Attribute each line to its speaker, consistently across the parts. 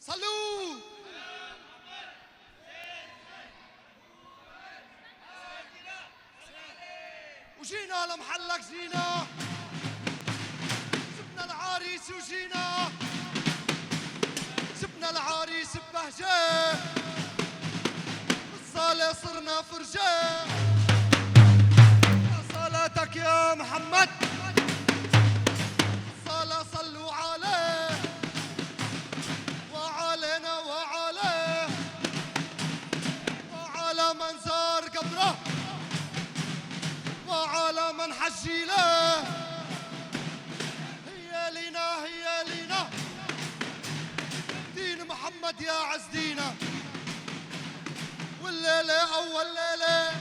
Speaker 1: صلوا. وجينا لمحلك جينا، جبنا العريس وجينا، جبنا العريس ببهجة، بالصلاة صرنا فرجة. صلاتك يا محمد، الصلاة صلوا عليه وعلينا وعليه وعلى من زار قبره وعلى من حج له. هي لينا هي لينا دين محمد يا عز دينا. والليلة أول ليلة،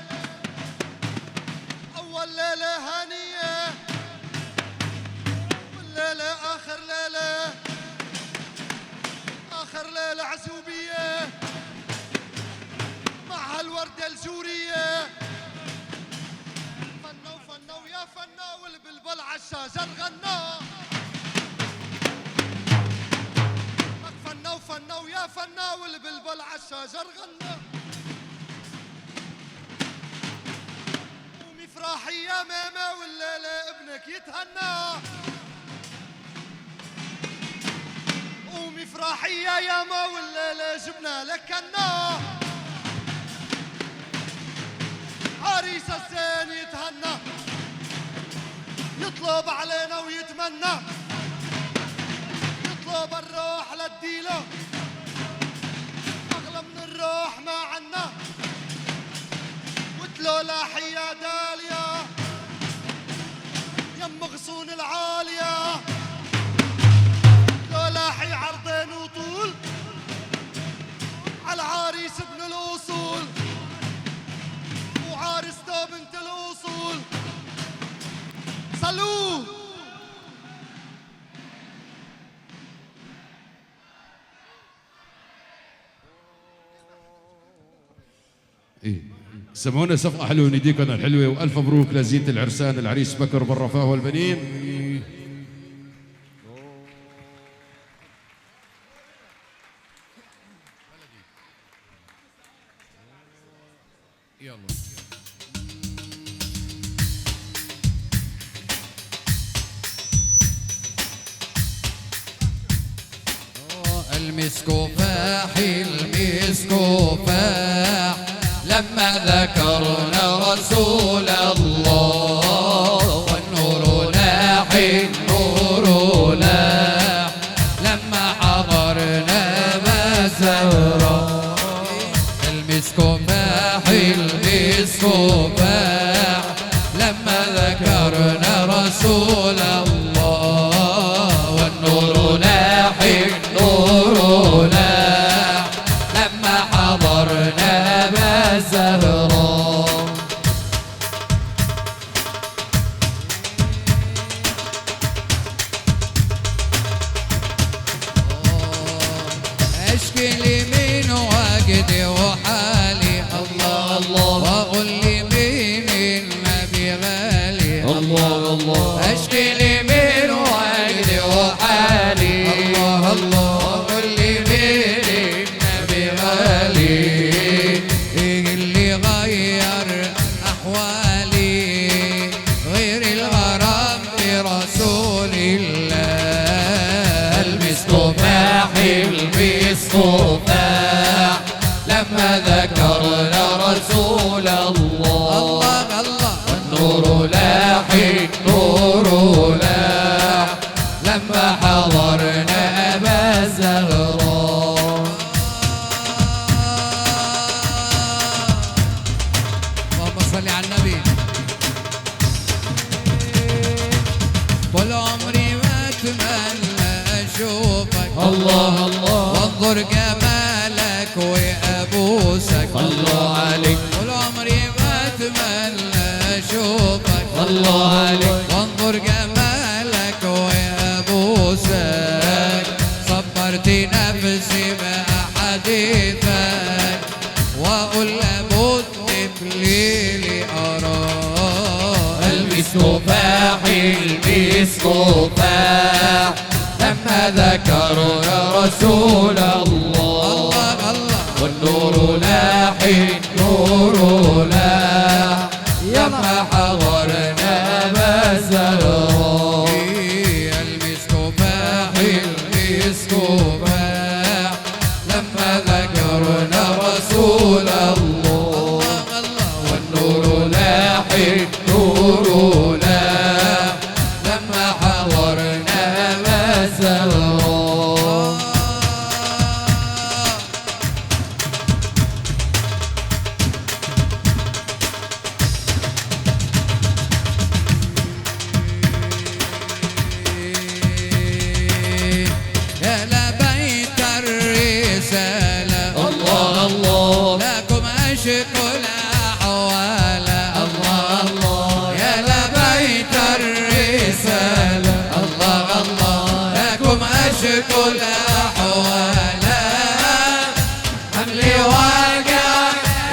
Speaker 1: أول ليلة هانية، والليلة آخر ليلة، آخر ليلة عزوبية مع هالوردة الجورية. فنوا فنوا يا فنا والبلبل عالشجر غنى. فنوا فنوا يا فنا والبلبل عالشجر غنى. قومي افرحي يا ماما والليلة ابنك يتهنى. قومي افرحي يا ياما والليلة جبنا لك كنا. عريس الزين يتهنى، يطلب علينا ويتمنى، يطلب الروح للديلة، أغلى من الروح ما عنا. وتلو لاحي يا داليا يم غصون العالية، تلو لاحي عرضين وطول عالعريس ابن الأصول وعارسته بنت الأصول. صلوا.
Speaker 2: إيه سمعونا صفقة حلوة نديكنا الحلوة، وألف مبروك لزينة العرسان العريس بكر بن رفاه والبنين. يلا
Speaker 3: المسك فاح المسك فاح لما ذكرنا رسول الله. والنور لاح النور لاح لما حضرنا بزهرة. المسك فاح المسك فاح لما ذكرنا رسول الله. والنور لاح النور لاح لما حضرنا بزهرة. اشكي لي من وجدي وحالي الله الله، واقول لي مين النبي غالي الله الله. اشكي لي من وجدي وحالي الله الله، واقول لي مين النبي غالي. ايه اللي غير احوالي غير الغرام برسول الله. المسك فاح المسك فاح لما ذكرنا رسول الله. الله الله. والنور لاح النور لاح لما حضرنا أبا الزهراء. اللهم صل على النبي. طول عمري ما اتمنى اشوفك الله الله، وانظر جمالك وابوسك الله عليك. طول عمري ما اتمنى اشوفك الله عليك، وانظر جمالك وابوسك. صبرت نفسي بحديثك واقول لابد بليلي اراك. المسك فاح المسك فاح لما ذكرنا رسول الله. لاح النور لاح لما حضرنا بزلوا المسك فاح المسك فاح لما ذكرنا رسول الله والنور لاح النور لاح لما حضرنا بزلوا يا لبيت الرسالة الله الله لكم أشكو الأحوال الله الله يا لبيت الرسالة الله الله لكم أشكو الأحوال حملي واقع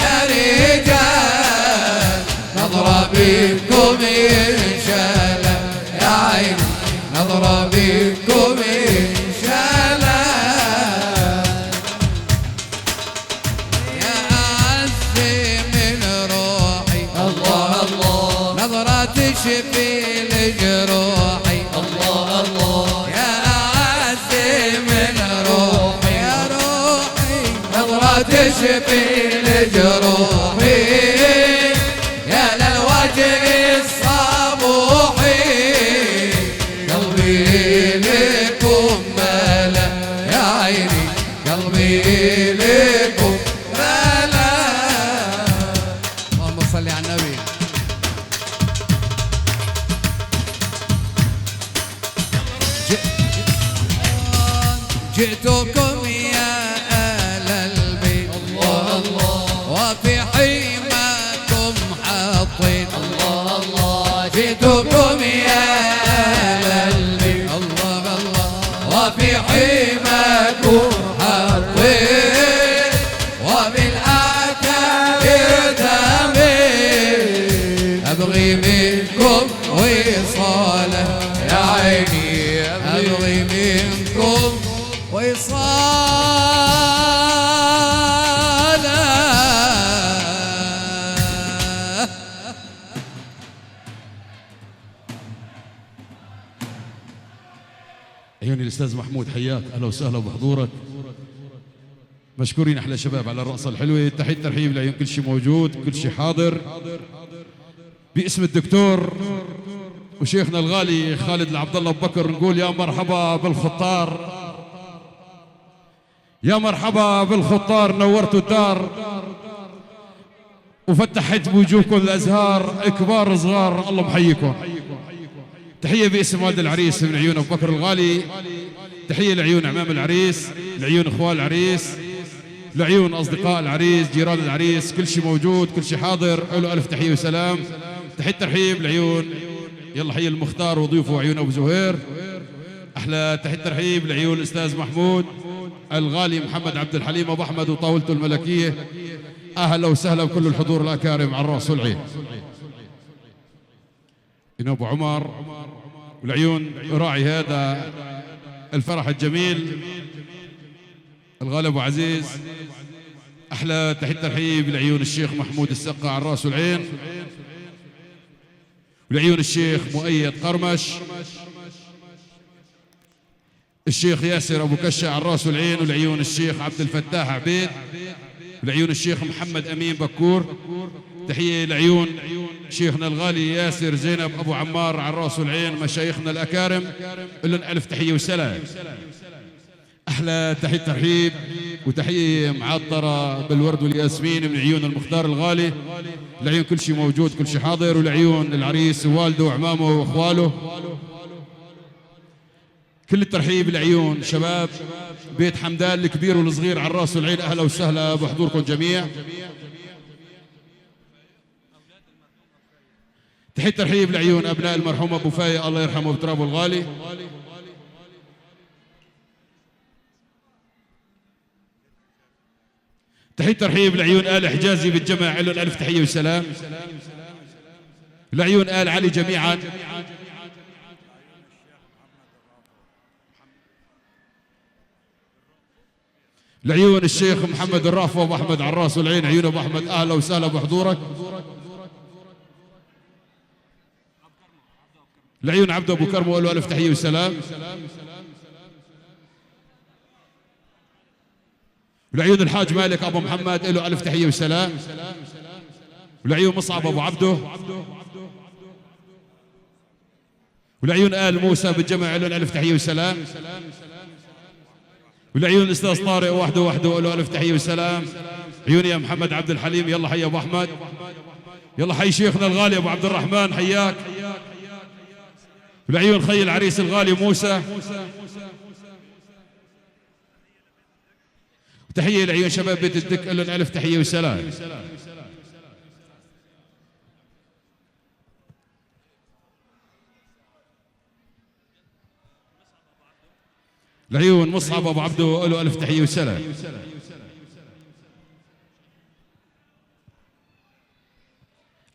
Speaker 3: يا رجال نظرة بكم إنشالة يا عيني نظرة بكم إنشالة يا أعزي من روحي الله الله نظرة تشفي لجروحي الله الله يا أعزي من روحي يا روحي نظرة تشفي لجروحي يا للوجه الصبوحي قلبي لكم ملا يا عيني قلبي لكم ملا اللهم صل على النبي جئتكم يا أهل البيت الله الله وفي حماكم حاطين الله الله جئتكم يا أهل البيت الله الله وفي حماكم حاطين وبالأكابر تامين أبغي منكم وصالة يا عيني أبغي منكم وصالة
Speaker 2: عيوني الاستاذ محمود حياك، اهلا وسهلا بحضورك. مشكورين احلى شباب على الرقصه الحلوه. تحيه ترحيب لعيون كل شيء موجود، كل شيء حاضر. باسم الدكتور وشيخنا الغالي خالد العبد الله ابو بكر نقول يا مرحبا بالخطار، يا مرحبا بالخطار، نورتوا الدار وفتحت بوجوهكم الازهار، كبار صغار الله محييكم. تحيه باسم والد العريس من عيون ابو بكر الغالي، تحيه لعيون عمام العريس، لعيون اخوال العريس، لعيون اصدقاء العريس، جيران العريس، كل شيء موجود، كل شيء حاضر. له الف تحيه وسلام. تحيه ترحيب لعيون يلا حي المختار وضيوفه وعيون ابو زهير. احلى تحيه ترحيب لعيون الاستاذ محمود الغالي محمد عبد الحليم ابو احمد وطاولته الملكيه. اهلا وسهلا بكل الحضور الاكارم على الراس والعين. هنا ابو عمر والعيون راعي هذا الفرح الجميل الغالي ابو عزيز. احلى تحيه ترحيب لعيون الشيخ محمود السقا على الراس والعين، ولعيون الشيخ مؤيد قرمش، الشيخ ياسر ابو كشه على الراس والعين، ولعيون الشيخ عبد الفتاح عبيد، ولعيون الشيخ محمد امين بكور. تحيه لعيون شيخنا الغالي ياسر زينب ابو عمار على الراس والعين، مشايخنا الاكارم لهم الف تحيه وسلام. احلى تحيه ترحيب وتحيه معطره بالورد والياسمين من عيون المختار الغالي، لعيون كل شيء موجود، كل شيء حاضر، ولعيون العريس ووالده وعمامه واخواله. كل الترحيب لعيون شباب بيت حمدان الكبير والصغير على الراس والعين. اهلا وسهلا بحضوركم جميع. تحيه ترحيب لعيون ابناء المرحوم ابو فايق الله يرحمه بترابه الغالي. تحيه ترحيب لعيون ال حجازي بالجمع، لهم الف تحيه وسلام. لعيون ال علي جميعا. العيون الشيخ محمد الرافع ابو احمد على الراس والعين، عيون ابو احمد اهلا وسهلا بحضورك. العيون عبد ابو كرمه له الف تحيه وسلام. والعيون الحاج مالك ابو محمد له الف تحيه وسلام. والعيون مصعب ابو عبده. والعيون آل موسى بالجمع له الف تحيه وسلام. والعيون الاستاذ طارق وحده له الف تحيه وسلام. عيون يا محمد عبد الحليم، يلا حي ابو احمد، يلا حي شيخنا الغالي ابو عبد الرحمن، حياك. والعيون خي العريس الغالي موسى. وتحيه لعيون شباب بيت الدك لهم الف تحيه وسلام. العيون مصعب ابو عبده له الف تحيه وسلام.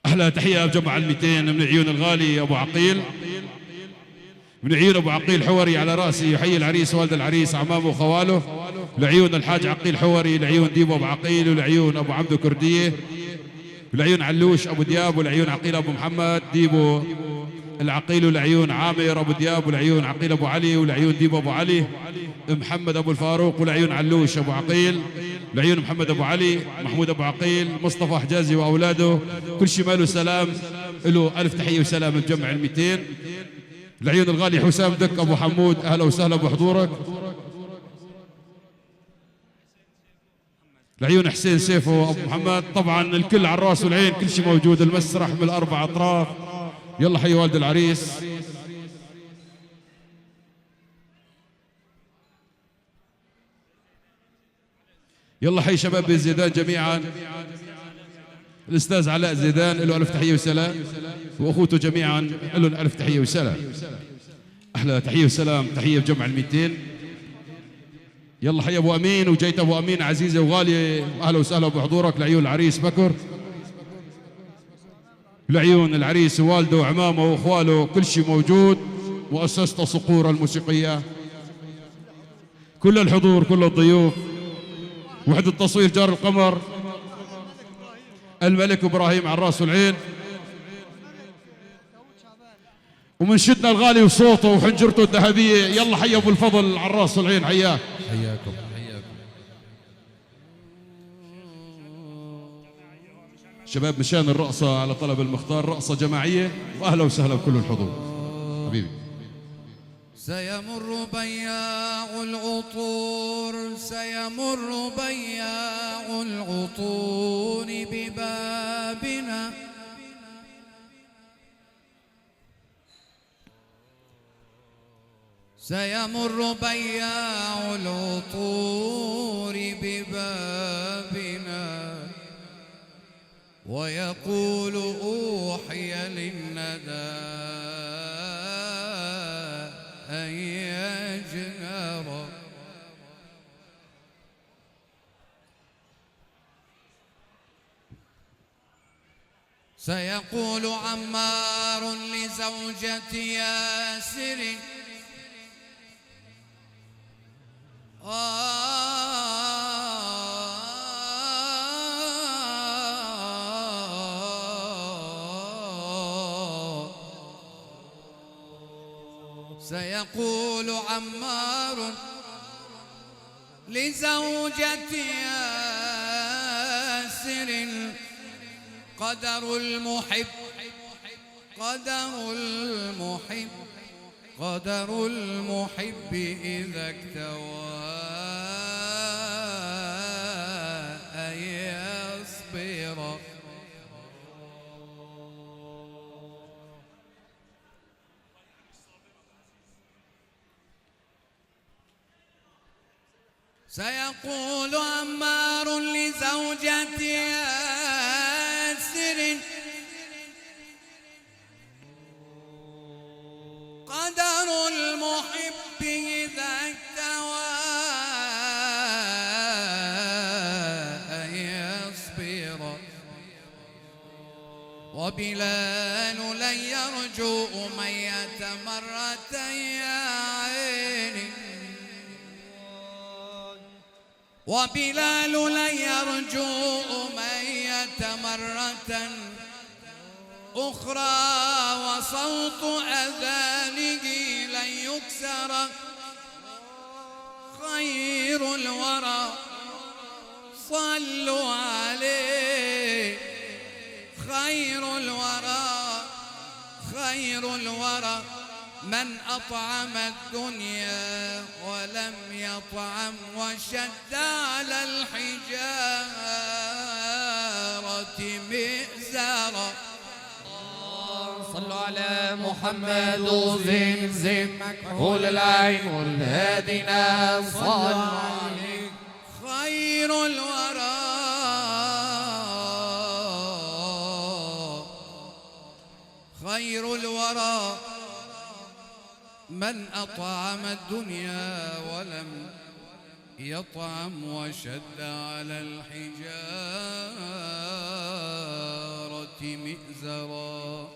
Speaker 2: احلى تحيه بجمع ال200 من عيون الغالي ابو عقيل، من عيون ابو عقيل حوري على راسي، يحيي العريس والد العريس اعمامه وخواله. لعيون الحاج عقيل حوري، لعيون ديبو ابو عقيل، ولعيون ابو عبده كرديه، ولعيون علوش ابو دياب، ولعيون عقيل ابو محمد ديبو العقيل، ولعيون عامر ابو دياب، ولعيون عقيل ابو علي، ولعيون ديبو ابو علي، محمد ابو الفاروق، ولعيون علوش ابو عقيل، لعيون محمد ابو علي، محمود ابو عقيل، مصطفى حجازي واولاده، كل شي ماله سلام، له الف تحيه وسلام بجمع ال200. العيون الغالي حسام دك ابو حمود اهلا وسهلا بحضورك. العيون حسين سيفو ابو محمد، طبعا الكل على الراس والعين، كل شيء موجود، المسرح من الاربع اطراف. يلا حي والد العريس. يلا حي شباب الزيدان جميعا. الاستاذ علاء زيدان له الف تحيه وسلام، واخوته جميعا لهم الف تحيه وسلام. احلى تحيه وسلام، تحيه بجمع ال200. يلا حي ابو امين، وجيت ابو امين عزيزي وغالي، اهلا وسهلا بحضورك. لعيون العريس بكر، لعيون العريس ووالده وعمامه واخواله، كل شيء موجود. مؤسسة صقور الموسيقية، كل الحضور، كل الضيوف. وحدة تصوير جار القمر الملك ابراهيم على الراس والعين. ومنشدنا الغالي وصوته وحنجرته الذهبية. يلا حي ابو الفضل على الراس والعين، حياك.
Speaker 3: حياكم.
Speaker 2: شباب مشان الرقصة على طلب المختار، رقصة جماعية، واهلا وسهلا بكل الحضور. حبيبي.
Speaker 3: سيمر بياع العطور، سيمر بياع العطور ببابنا، سيمر بياع العطور ببابنا، ويقول أوحي للندى أن يجهر. سيقول عمار لزوجة ياسر سيقول عمار لزوجة ياسر قدر المحب، قدر المحب، قدر المحب إذا اكتوى أن يصبر. سيقول عمار لزوجة ياسر قدر المحب إذا اكتوى أن يصبر. وبلال لن يرجو أمية مرة يا عيني، وبلال لن يرجو أمية مرة أخرى، وصوت أذانه لن يكسر. خير الورى صلوا عليه، خير الورى، خير الورى من أطعم الدنيا ولم يطعم، وشد على الحجارة مئزرا.
Speaker 4: صلوا على محمد وزين مكحول العين والهادينا صلوا عليك.
Speaker 3: خير الورى، خير الورى من أطعم الدنيا ولم يطعم، وشد على الحجارة مئزرا.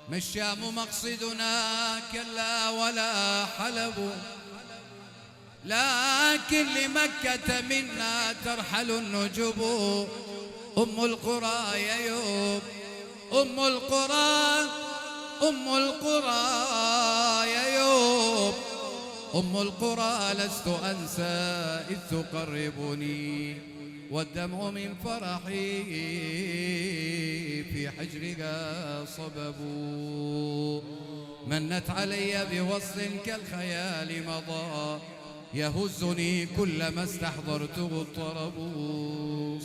Speaker 3: ما الشام مقصدنا كلا ولا حلب، لكن لمكة منا ترحل النجوب. أم القرى يا يوب، أم القرى، أم القرى يا يوب، أم القرى لست أنسى إذ تقربني، والدمع من فرحي في حجرها صبب. منت علي بوصل كالخيال مضى، يهزني كلما استحضرته الطرب.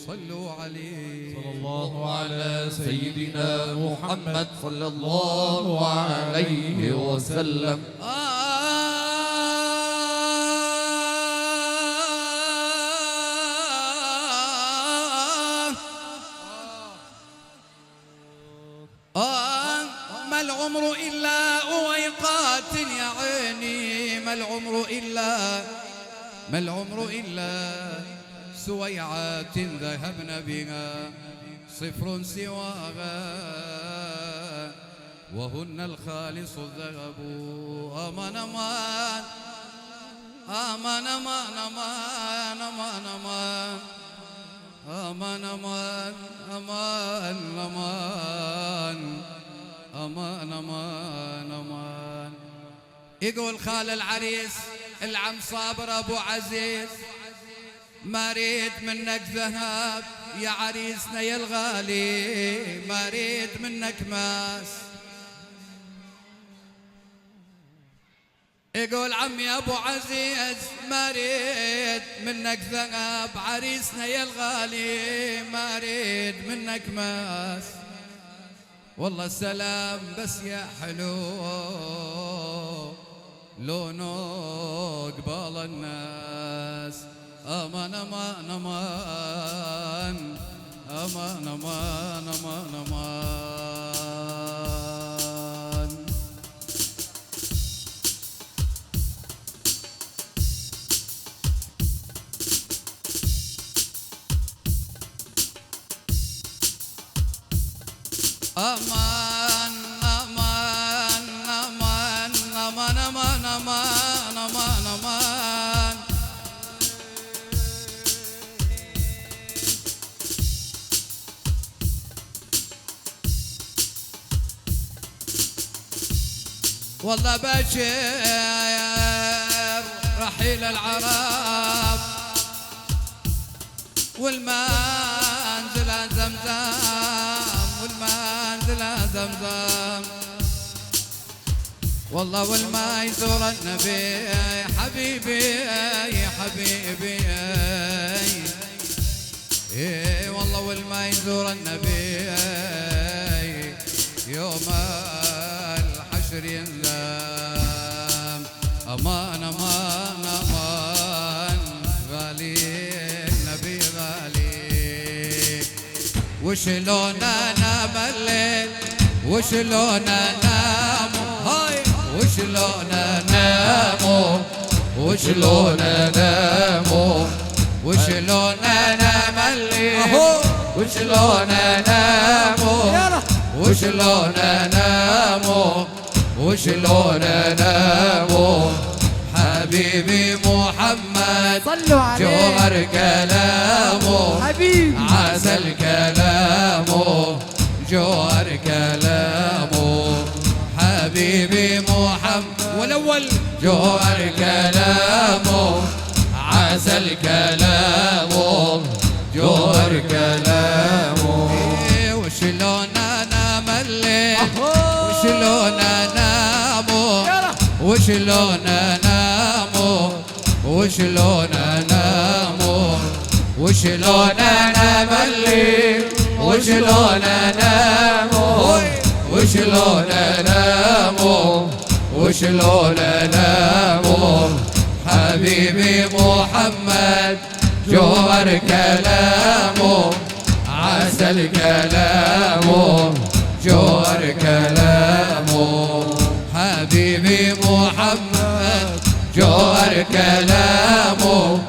Speaker 3: صلوا عليه.
Speaker 4: صلى الله على سيدنا محمد صلى الله عليه وسلم.
Speaker 3: ما العمر إلا أويقات يا عيني، ما العمر إلا، ما العمر إلا سويعات ذهبن بها صفر سواها، وهن الخالص الذهب. أمان أمان أمان أمان أمان أمان أمان أمان أمان أمان أمان أمان أمان. يقول خال العريس العم صابر أبو عزيز، ما ريد منك ذهب يا عريسنا يا الغالي، ما ريد منك ماس. يقول عمي أبو عزيز ما ريد منك ذهب عريسنا يا الغالي، ما ريد منك ماس. والله السلام بس يا حلو لونه قبال الناس. أمان أمان أمان أمان أمان أمان أمان أمان أمان أمان أمان أمان أمان أمان. والله بشر رحيل العرب والمنزل زمزم، والمنزل زمزم. والله والما يزور النبي حبيبي يا حبيبي، والله والما يزور النبي يوم الحشر ينلام. أمان أمان أمان غالي النبي غالي. وشلون انام الليل وشلون انام، هاي وشلون انام وشلون انام وشلون انام الليل وشلون انامو وشلون انامو وشلون انامو حبيبي محمد
Speaker 5: صلوا عليه
Speaker 3: جوهر كلامه
Speaker 5: حبيبي
Speaker 3: عسل كلامه جوهر كلامه حبيبي محمد والأول جوهر كلامه عسل كلامه جوهر كلامه وشلون انا مليت وشلون انامو وشلون انامو وشلون انامو وشلون انا مليت وشلون انامو وشلون انامو وشلون انامو حبيبي محمد جوهر كلامه عسل كلامه جوهر كلامه حبيبي محمد جوهر كلامه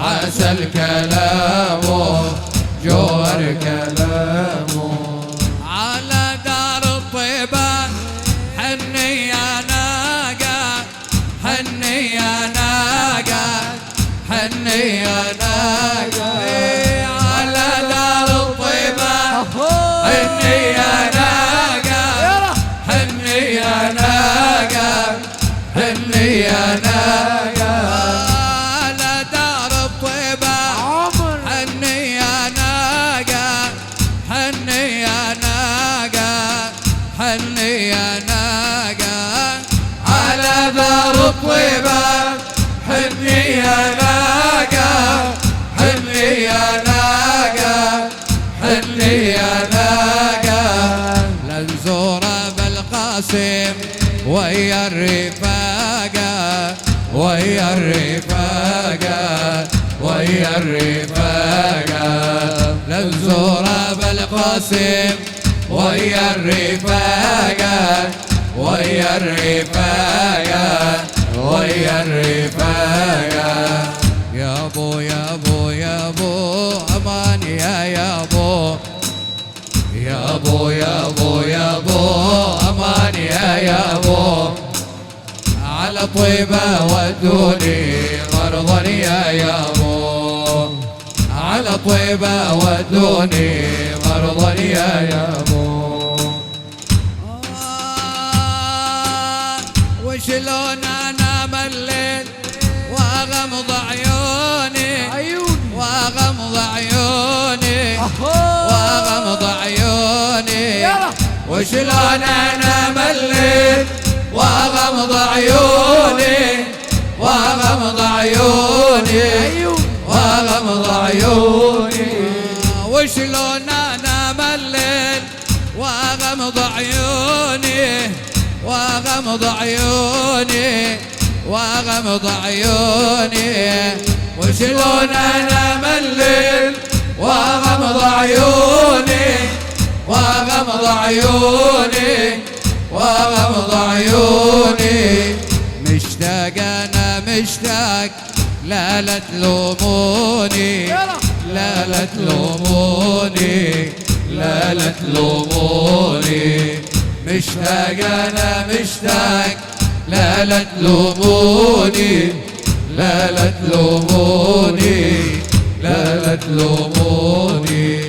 Speaker 3: عسل كلامه جوهر كلامه على دار الطيبة حني يا ناقة حني يا ناقة حني يا ناقة على دار الطيبة حني يا ناقة حني يا ناقة حني يا ناقة على دار الطيبة حني يا ناقة حني يا ناقة حني يا ناقة على دار الطيبة حني يا ناقة حني يا ناقة حني يا ناقة لنزوره بالقاسم ويا الرفاقة ويا الرفاقة ويا الرفاقة لنزوره بالقاسم ويا الرفاقة ويا الرفاقة ويا الرفاقة يا ابو يا ابو يا ابو امان يا ابو يا ابو يا ابو يا ابو امان يا ابو على طيبة ودوني مرضا يا ابو على طيبة ودوني مرضا يا ابو وشلون انا مليت واغمض عيوني واغمض عيوني واغمض عيوني وشلون انا مليت واغمض عيوني واغمض عيوني واغمض عيوني وشلون انا مليت واغمض عيوني واغمض عيوني واغمض عيوني وشلون انا ملل واغمض عيوني واغمض عيوني واغمض عيوني مشتاق انا مشتاق لا لا تلوموني لا لا تلوموني لا لا تلوموني مشتاق انا مشتاق لا لا تلوموني لا لا تلوموني لا لا تلوموني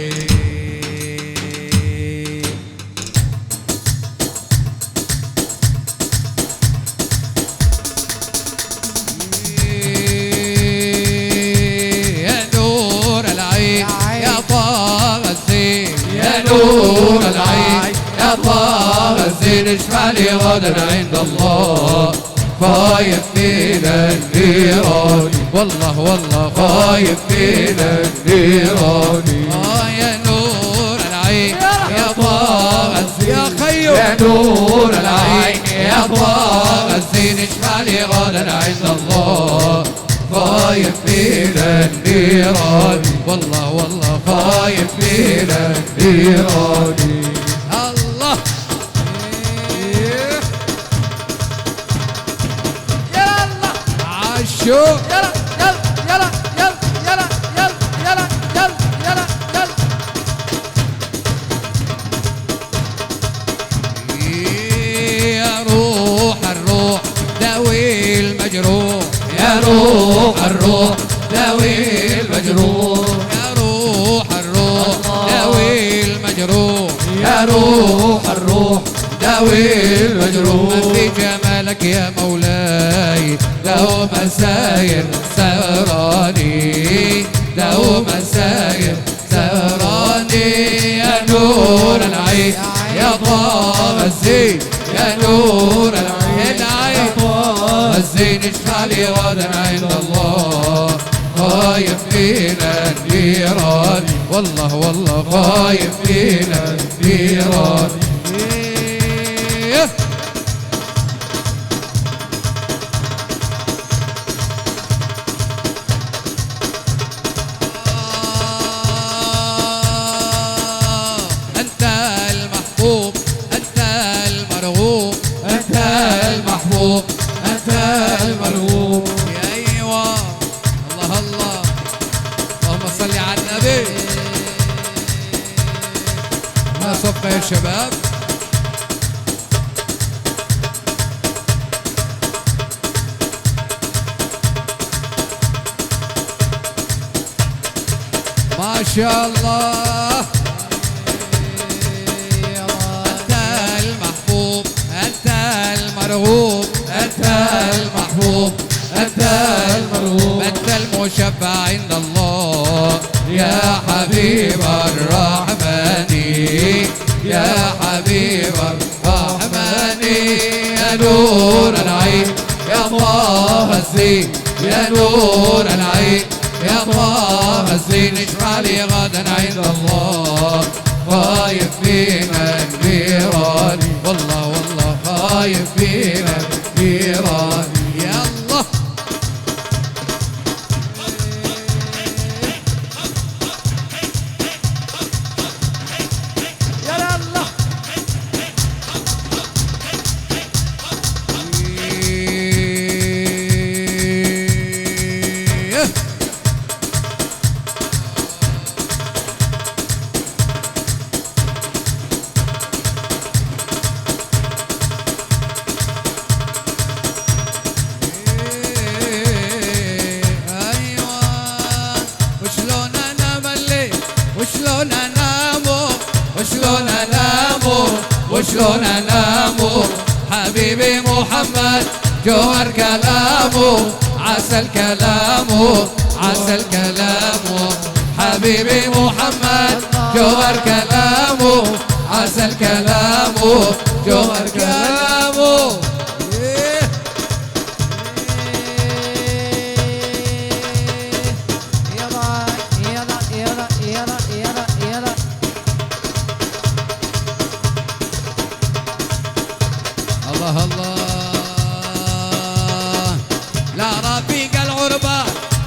Speaker 3: يا نور العين يا طه الزين يا نور العين يا طه الزين اشفع لي غدا عند الله خايف من النيران والله والله خايف من النيران يا نور العين يا طه الزين يا خيو يا نور العين يا طه الزين اشفع لي غدا عند الله خايف من النيران والله والله خايف من النيران الله يلا عاشو يلا يلا يلا يلا يلا يلا يلا يلا يلا يا روح الروح داوي المجروح في جمالك يا مولاي دوم ساير سهراني دوم ساير سهراني يا نور العين يا طه الزين يا نور العين طه الزين اشفعلي غدا عند الله خايف فينا النيران والله والله خايف فينا النيران أنت المحبوب أنت المرغوب أنت المحبوب أنت المرغوب أيوة الله الله اللهم صل على النبي ما صفقة يا شباب ما شاء الله أنت المحبوب أنت المرغوب أنت المحبوب أنت المرغوب أنت المشفع عند الله يا حبيب الرحمن يا حبيب الرحمن يا نور العين يا طه الزين يا نور العين يا طه الزين اشفع لي غدا عند الله خايف فينا النيران والله والله خايف فينا النيران يا الله يا الله وشلون انامو حبيبي محمد جوهر كلامه عسل كلامه عسل كلامه حبيبي محمد جوهر كلامه عسل كلامه جوهر كلامه الله الله لا رفيق العربان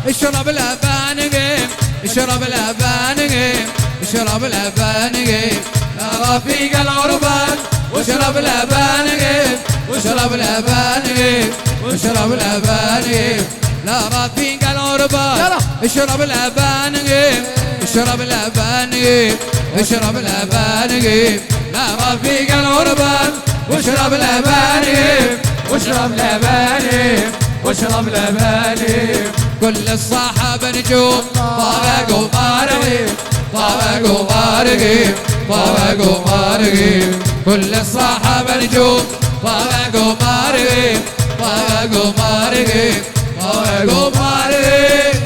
Speaker 3: اشرب الابان قيم اشرب الابان قيم اشرب الابان قيم لا رفيق العربان واشرب الابان قيم واشرب الابان قيم واشرب الابان قيم لا رفيق العربان اشرب الابان قيم اشرب الابان قيم اشرب الابان قيم لا رفيق العربان واشرب الابانيم واشرب الابانيم واشرب الابانيم كل الصحابه نجوم طارقوا طارقين طارقوا طارقين طارقوا طارقين كل الصحابه نجوم طارقوا طارقين طارقوا طارقين طارقوا طارقين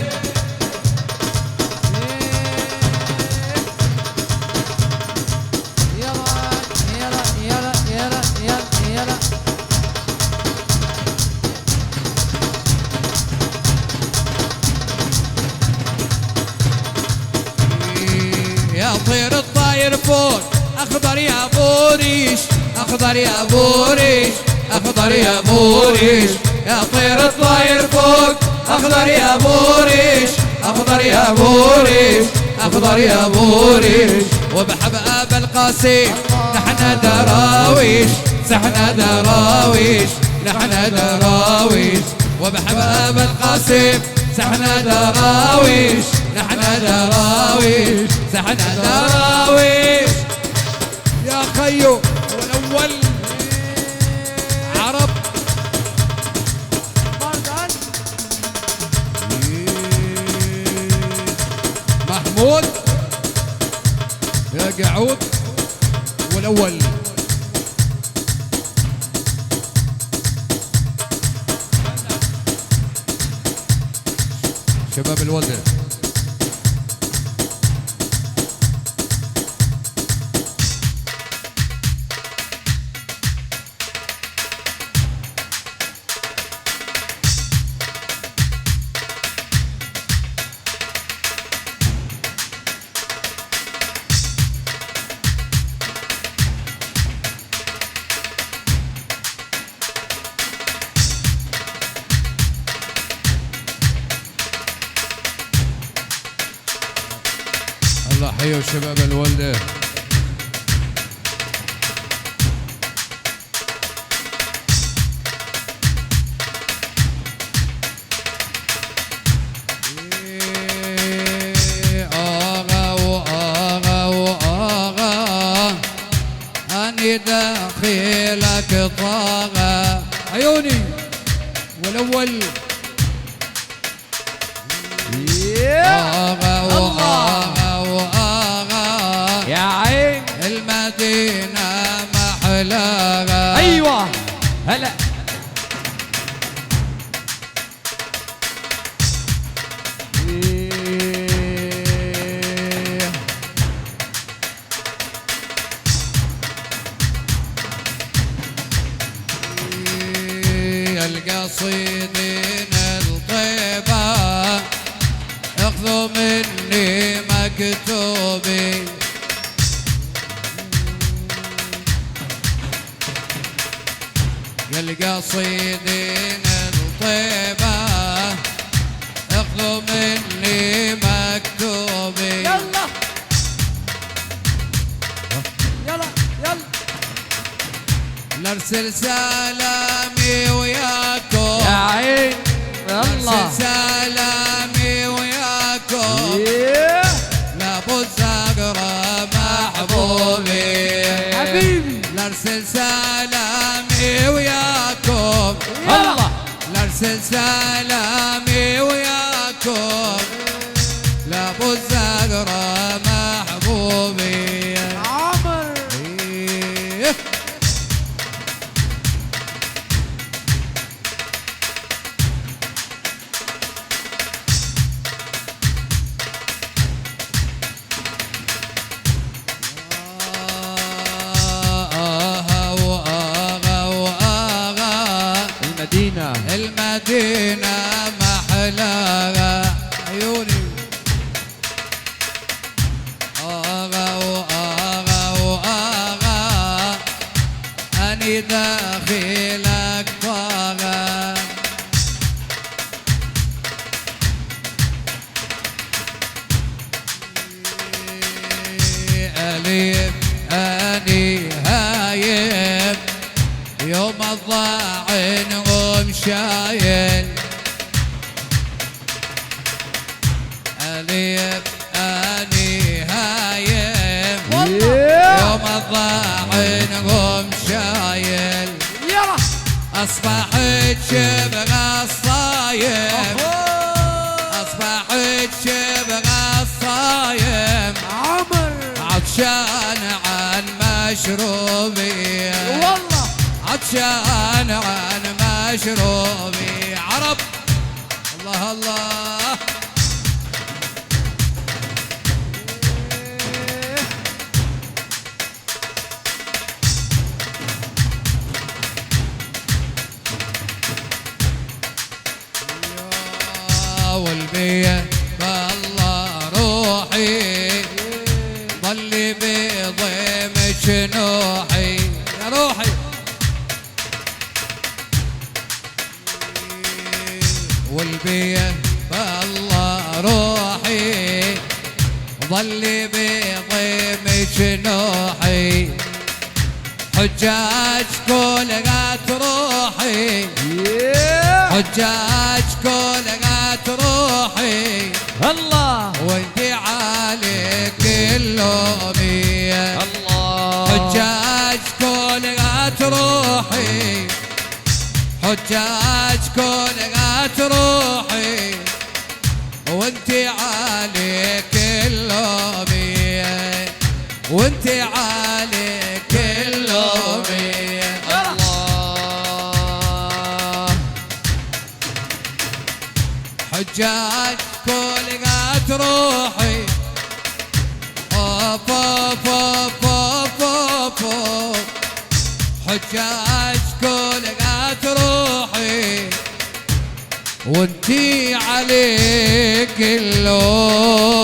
Speaker 3: يا طير الطاير فوق اخضر يا بوريش اخضر يا بوريش اخضر يا بوريش يا طير الطاير فوق اخضر يا بوريش اخضر يا بوريش اخضر يا بوريش وبحب ابا القاسم نحن دراويش نحن دراويش نحن دراويش وبحب ابا القاسم نحن دراويش نحن دراويش نحن دراويش يا خيو والاول عرب محمود يا قعود والأول شباب الولدة. الله حيوا شباب الولدة. آغا وآغا وآغا أني داخلك طاغى عيوني والأول آغا وآغا وآغا
Speaker 4: يا عين
Speaker 3: المدينة محلاها.
Speaker 4: ايوه هلا
Speaker 3: القصيدين الطيبة اخذوا مني مكتوبي القصيدين الطيبة اخذوا مني مكتوبي.
Speaker 4: يلا يلا يلا
Speaker 3: لارسل سلامي وياكم
Speaker 4: يا عين
Speaker 3: لارسل
Speaker 4: الله
Speaker 3: سلامي وياكم لابو الزهرة محبوبي
Speaker 4: حبيبي
Speaker 3: لارسل سلامي وياكم
Speaker 4: الله
Speaker 3: لارسل سلامي وياكم لابو الزهرة محبوبي
Speaker 4: عمر
Speaker 3: إيه.
Speaker 4: المدينة
Speaker 3: المدينة محلاها عيوني آغا وآغا وآغا أني داخلك طاغى أليف أني هايم يوم الضاعن ومشايل أليف أني هايم يوم الضاعن ومشايل
Speaker 4: يلا
Speaker 3: أصبحت شبه الصايم أصبحت شبه الصايم
Speaker 4: عمر
Speaker 3: عطشان عن مشروبي
Speaker 4: والله
Speaker 3: عطشان عن مشروبي عرب الله الله يا والبيه بالله روحي ضلي بضيمك نوحي يا روحي والبيه بالله روحي ضلي بضيمك نوحي حجاج كلها روحي حجاج كلها روحي
Speaker 4: الله
Speaker 3: وانت عليك اللومية
Speaker 4: الله
Speaker 3: حجاج كلها روحي حجاج كلها روحي وانت عليك اللومية وانت عليك حجاج كلها تروحي اوب اوب اوب اوب اوب اوب حجاج كلها تروحي وانتي عليك اللومي